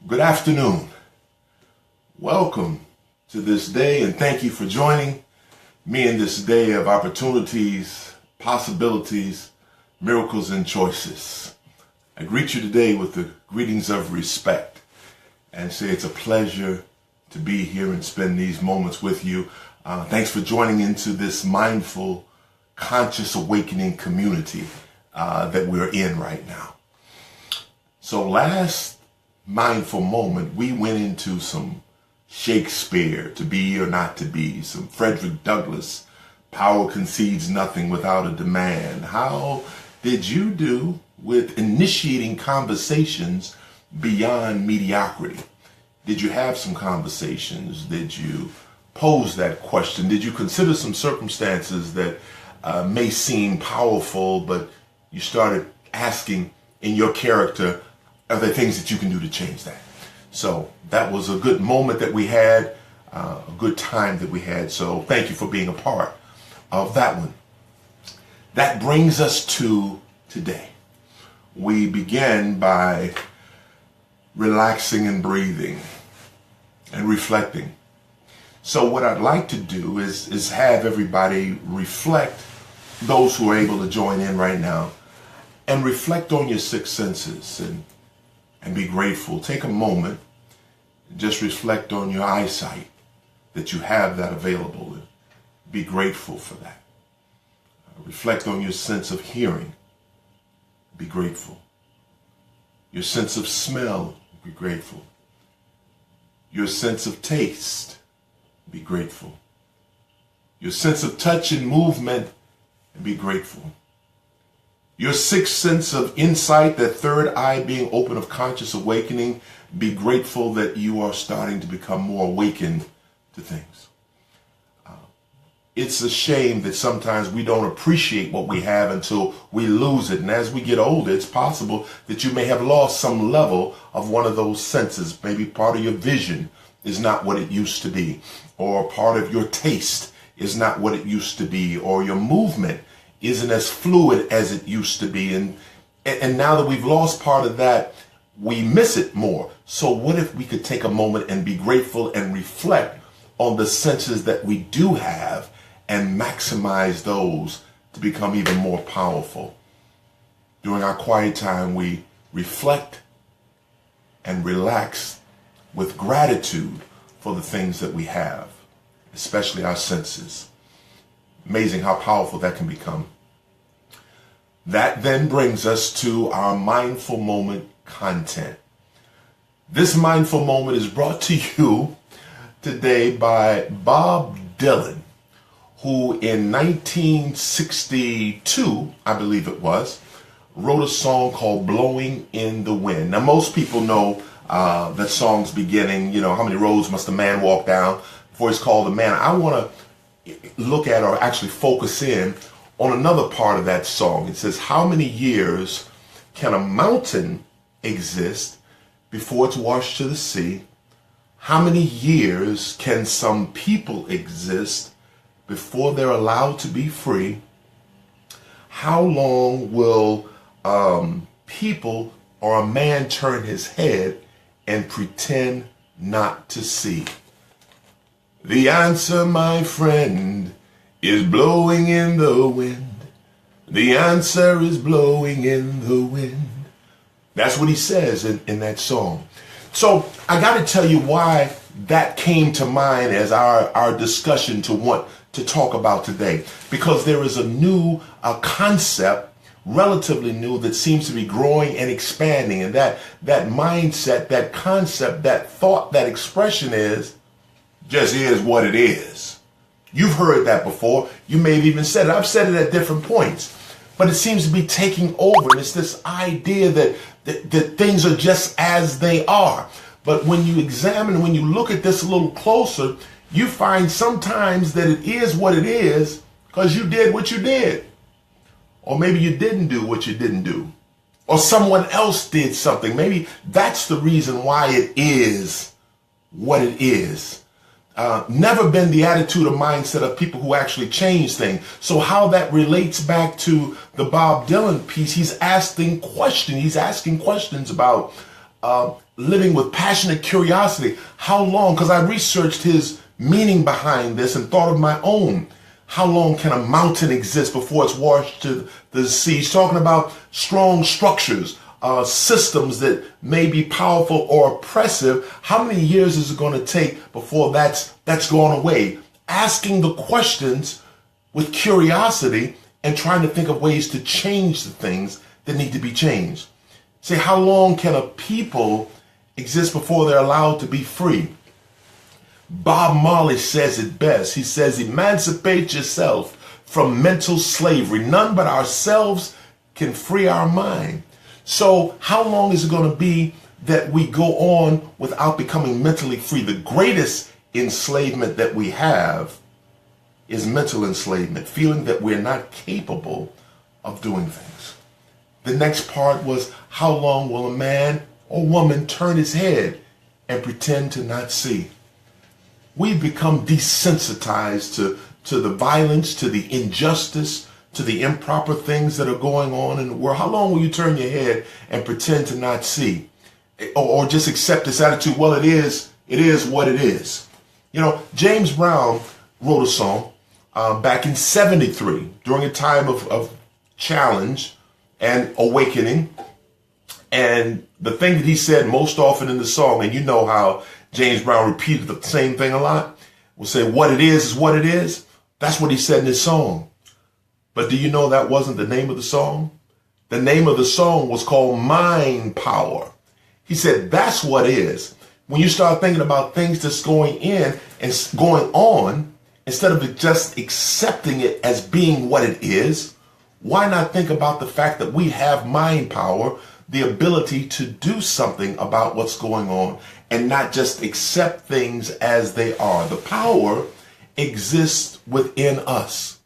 Good afternoon. Welcome to this day, and thank you for joining me in this day of opportunities, possibilities, miracles, and choices. I greet you today with the greetings of respect and say it's a pleasure to be here and spend these moments with you. Thanks for joining into this mindful, conscious awakening community that we're in right now. So last mindful moment, we went into some Shakespeare, To Be or Not to Be, some Frederick Douglass, Power Concedes Nothing Without a Demand. How did you do with initiating conversations beyond mediocrity? Did you have some conversations? Did you pose that question? Did you consider some circumstances that may seem powerful, but you started asking in your character, are there things that you can do to change that? So that was a good moment that we had, a good time that we had. So thank you for being a part of that one. That brings us to today. We begin by relaxing and breathing and reflecting. So what I'd like to do is have everybody reflect, those who are able to join in right now, and reflect on your six senses and be grateful. Take a moment and just reflect on your eyesight, that you have that available, and be grateful for that. Reflect on your sense of hearing. Be grateful. Your sense of smell. Be grateful. Your sense of taste. Be grateful. Your sense of touch and movement. And be grateful. Your sixth sense of insight, that third eye being open of conscious awakening, be grateful that you are starting to become more awakened to things. It's a shame that sometimes we don't appreciate what we have until we lose it. And as we get older, it's possible that you may have lost some level of one of those senses. Maybe part of your vision is not what it used to be, or part of your taste is not what it used to be, or your movement isn't as fluid as it used to be. And now that we've lost part of that, we miss it more. So what if we could take a moment and be grateful and reflect on the senses that we do have and maximize those to become even more powerful? During our quiet time, we reflect and relax with gratitude for the things that we have, especially our senses. Amazing how powerful that can become. That then brings us to our mindful moment content. This mindful moment is brought to you today by Bob Dylan, who in 1962, I believe it was, wrote a song called Blowin' in the Wind. Now, most people know that song's beginning, how many roads must a man walk down before he's called a man. I want to look at, or actually focus in on another part of that song. It says, how many years can a mountain exist before it's washed to the sea? How many years can some people exist before they're allowed to be free? How long will people or a man turn his head and pretend not to see? The answer, my friend, is blowing in the wind. The answer is blowing in the wind. That's what he says in that song. So I got to tell you why that came to mind as our discussion to want to talk about today. Because there is a new concept, relatively new, that seems to be growing and expanding. And that mindset, that concept, that thought, that expression just is what it is. You've heard that before. You may have even said it. I've said it at different points. But it seems to be taking over. And it's this idea that things are just as they are. But when you examine, when you look at this a little closer, you find sometimes that it is what it is because you did what you did. Or maybe you didn't do what you didn't do. Or someone else did something. Maybe that's the reason why it is what it is. Never been the attitude or mindset of people who actually change things. So how that relates back to the Bob Dylan piece, he's asking questions. He's asking questions about living with passionate curiosity. How long? Because I researched his meaning behind this and thought of my own. How long can a mountain exist before it's washed to the sea? He's talking about strong structures, systems that may be powerful or oppressive. How many years is it going to take before that's gone away? Asking the questions with curiosity and trying to think of ways to change the things that need to be changed. Say, how long can a people exist before they're allowed to be free? Bob Marley says it best. He says, emancipate yourself from mental slavery. None but ourselves can free our mind. So how long is it going to be that we go on without becoming mentally free? The greatest enslavement that we have is mental enslavement, feeling that we're not capable of doing things. The next part was, how long will a man or woman turn his head and pretend to not see? We've become desensitized to the violence, to the injustice, to the improper things that are going on in the world. How long will you turn your head and pretend to not see? Or just accept this attitude, well, it is what it is. You know, James Brown wrote a song back in '73 during a time of challenge and awakening. And the thing that he said most often in the song, and you know how James Brown repeated the same thing a lot, will say, what it is what it is. That's what he said in his song. But do you know that wasn't the name of the song? The name of the song was called Mind Power. He said, that's what is. When you start thinking about things that's going in and going on, instead of just accepting it as being what it is, why not think about the fact that we have mind power, the ability to do something about what's going on and not just accept things as they are. The power exists within us.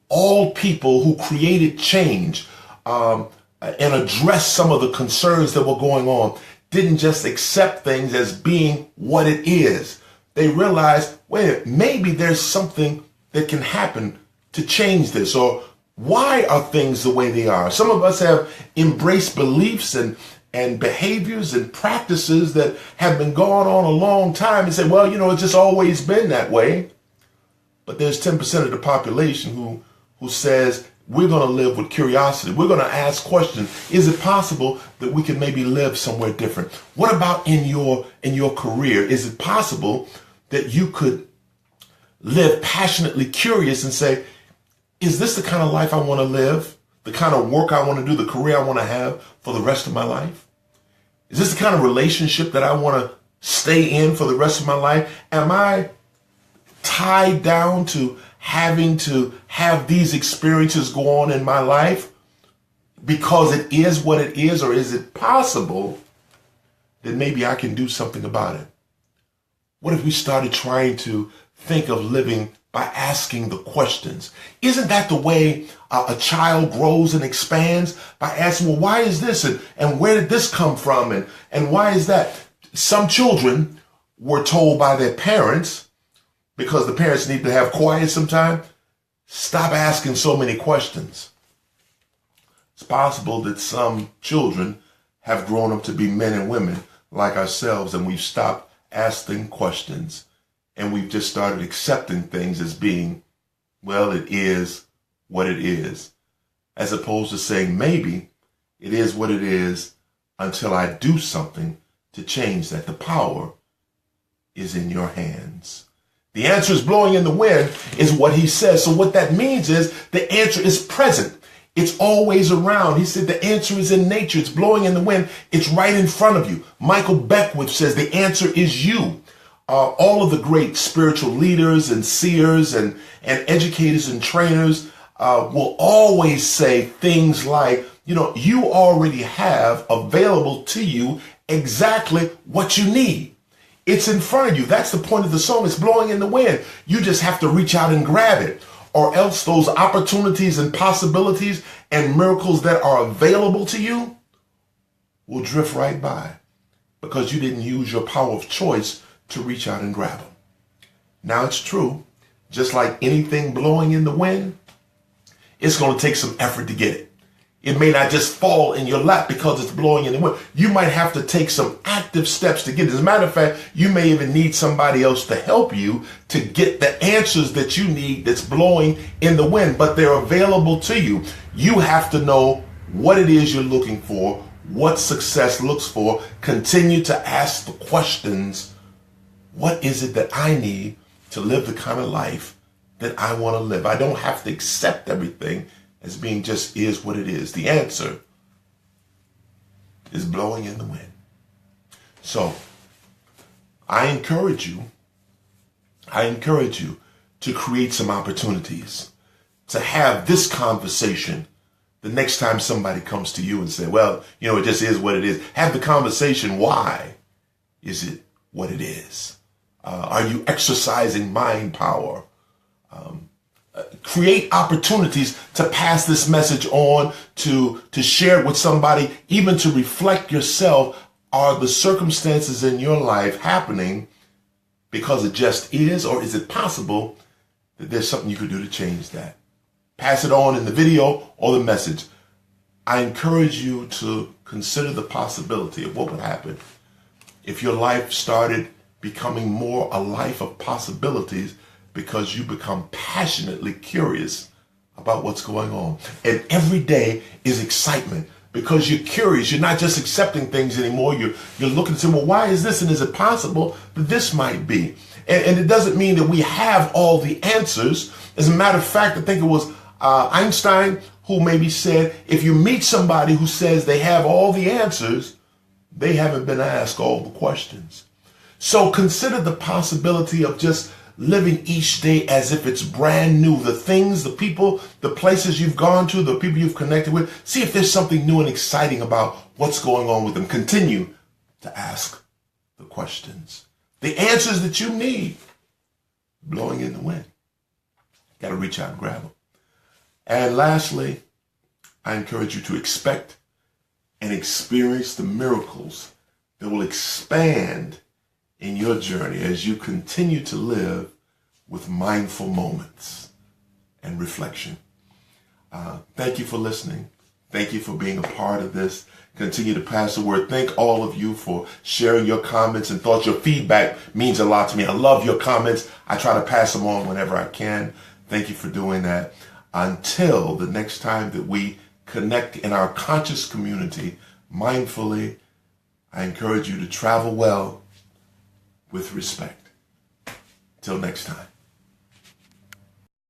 All people who created change and addressed some of the concerns that were going on didn't just accept things as being what it is. They realized, wait, maybe there's something that can happen to change this, or why are things the way they are? Some of us have embraced beliefs and behaviors and practices that have been going on a long time and say, well, you know, it's just always been that way. But there's 10% of the population who says, we're going to live with curiosity. We're going to ask questions. Is it possible that we can maybe live somewhere different? What about in your career? Is it possible that you could live passionately curious and say, is this the kind of life I want to live? The kind of work I want to do, the career I want to have for the rest of my life? Is this the kind of relationship that I want to stay in for the rest of my life? Am I tied down to having to have these experiences go on in my life because it is what it is? Or is it possible that maybe I can do something about it? What if we started trying to think of living by asking the questions? Isn't that the way a child grows and expands? By asking, well, why is this? And where did this come from? And why is that? Some children were told by their parents, because the parents need to have quiet sometime, stop asking so many questions. It's possible that some children have grown up to be men and women like ourselves, and we've stopped asking questions, and we've just started accepting things as being, well, it is what it is, as opposed to saying, maybe it is what it is until I do something to change that. The power is in your hands. The answer is blowing in the wind is what he says. So what that means is the answer is present. It's always around. He said the answer is in nature. It's blowing in the wind. It's right in front of you. Michael Beckwith says the answer is you. All of the great spiritual leaders and seers and educators and trainers will always say things like, you know, you already have available to you exactly what you need. It's in front of you. That's the point of the song. It's blowing in the wind. You just have to reach out and grab it, or else those opportunities and possibilities and miracles that are available to you will drift right by because you didn't use your power of choice to reach out and grab them. Now it's true, just like anything blowing in the wind, it's going to take some effort to get it. It may not just fall in your lap because it's blowing in the wind. You might have to take some active steps to get it. As a matter of fact, you may even need somebody else to help you to get the answers that you need that's blowing in the wind, but they're available to you. You have to know what it is you're looking for, what success looks for. Continue to ask the questions. What is it that I need to live the kind of life that I want to live? I don't have to accept everything as being just is what it is. The answer is blowing in the wind. So I encourage you to create some opportunities to have this conversation the next time somebody comes to you and say, well, it just is what it is. Have the conversation. Why is it what it is? Are you exercising mind power? Create opportunities to pass this message on, to share it with somebody, even to reflect yourself. Are the circumstances in your life happening because it just is, or is it possible that there's something you could do to change that? Pass it on in the video or the message. I encourage you to consider the possibility of what would happen if your life started becoming more a life of possibilities, because you become passionately curious about what's going on. And every day is excitement because you're curious. You're not just accepting things anymore. You're looking and saying, well, why is this? And is it possible that this might be? And it doesn't mean that we have all the answers. As a matter of fact, I think it was Einstein who maybe said, if you meet somebody who says they have all the answers, they haven't been asked all the questions. So consider the possibility of just living each day as if it's brand new. The things, the people, the places you've gone to, the people you've connected with, see if there's something new and exciting about what's going on with them. Continue to ask the questions. The answers that you need, blowing in the wind. Got to reach out and grab them. And lastly, I encourage you to expect and experience the miracles that will expand in your journey as you continue to live with mindful moments and reflection. Thank you for listening. Thank you for being a part of this. Continue to pass the word. Thank all of you for sharing your comments and thoughts. Your feedback means a lot to me. I love your comments. I try to pass them on whenever I can. Thank you for doing that. Until the next time that we connect in our conscious community mindfully, I encourage you to travel well with respect. Till next time.